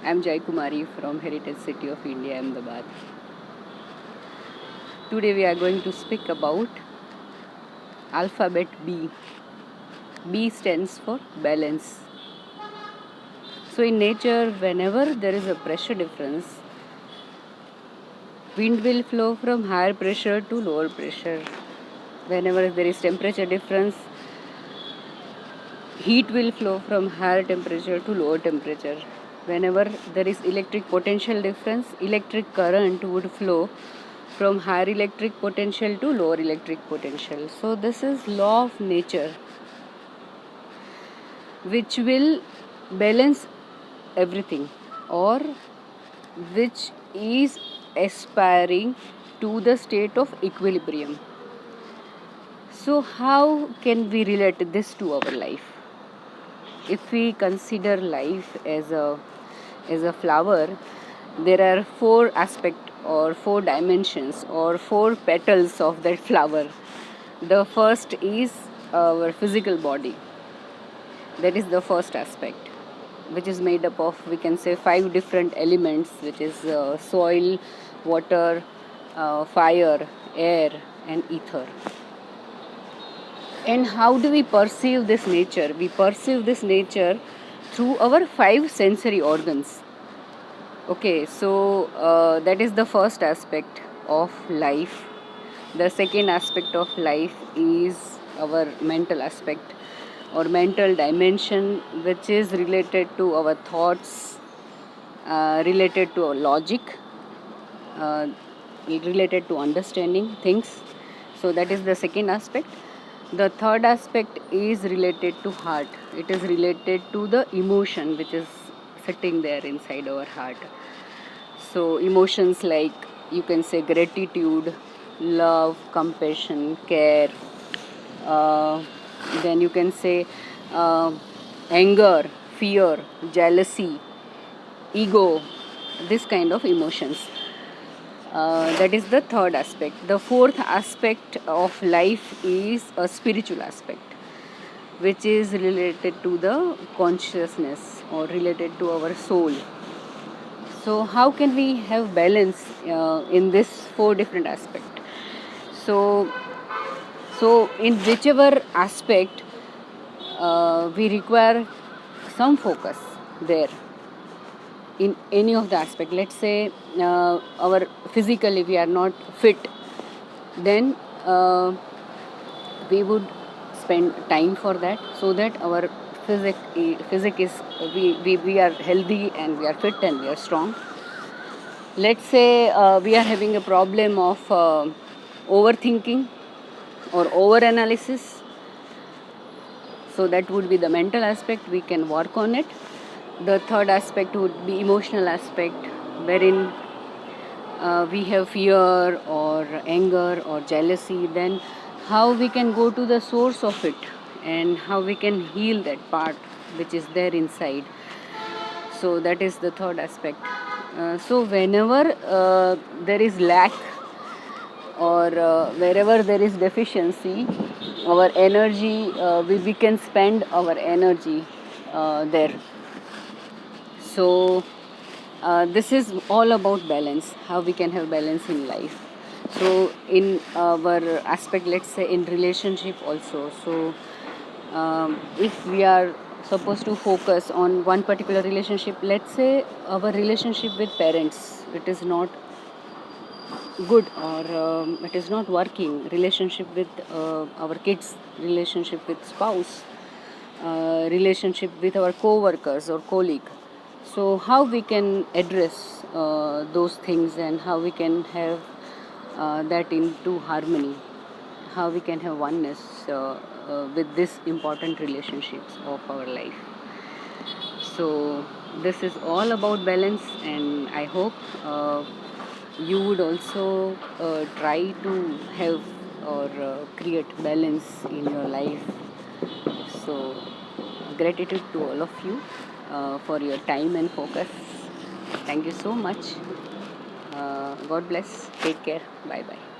I'm Jai Kumari from Heritage City of India, Ahmedabad. Today we are going to speak about alphabet B. B stands for balance. So in nature, whenever there is a pressure difference, wind will flow from higher pressure to lower pressure. Whenever there is temperature difference, heat will flow from higher temperature to lower temperature. Whenever there is electric potential difference, electric current would flow from higher electric potential to lower electric potential. So this is law of nature which will balance everything, or which is aspiring to the state of equilibrium. So how can we relate this to our life? If we consider life as a flower, there are four aspects or four dimensions or four petals of that flower. The first is our physical body. That is the first aspect, which is made up of, we can say, 5 different elements, which is soil, water, fire, air and ether. And how do we perceive this nature? We perceive this nature through our 5 sensory organs. Okay, so that is the first aspect of life. The second aspect of life is our mental aspect or mental dimension, which is related to our thoughts, related to our logic, related to understanding things. So that is the second aspect. The third aspect is related to heart. It is related to the emotion which is sitting there inside our heart. So emotions like, you can say, gratitude, love, compassion, care, then you can say anger, fear, jealousy, ego, this kind of emotions. That is the third aspect. The fourth aspect of life is a spiritual aspect, which is related to the consciousness or related to our soul. So how can we have balance in this 4 different aspects? So in whichever aspect we require some focus there. In any of the aspect, let's say our physically we are not fit, then we would spend time for that, so that our physic is we are healthy and we are fit and we are strong. Let's say we are having a problem of overthinking or over analysis, so that would be the mental aspect. We can work on it. The third aspect would be emotional aspect, wherein we have fear or anger or jealousy. Then how we can go to the source of it and how we can heal that part which is there inside. So that is the third aspect. So whenever there is lack or wherever there is deficiency, our energy, we can spend our energy there. So this is all about balance, how we can have balance in life. So in our aspect, let's say in relationship also, so if we are supposed to focus on one particular relationship, let's say our relationship with parents, it is not good, or it is not working. Relationship with our kids, relationship with spouse, relationship with our co-workers or colleague. So how we can address those things and how we can have that into harmony, how we can have oneness with these important relationships of our life. So this is all about balance, and I hope you would also try to have or create balance in your life. So gratitude to all of you for your time and focus. Thank you so much. God bless. Take care. Bye bye.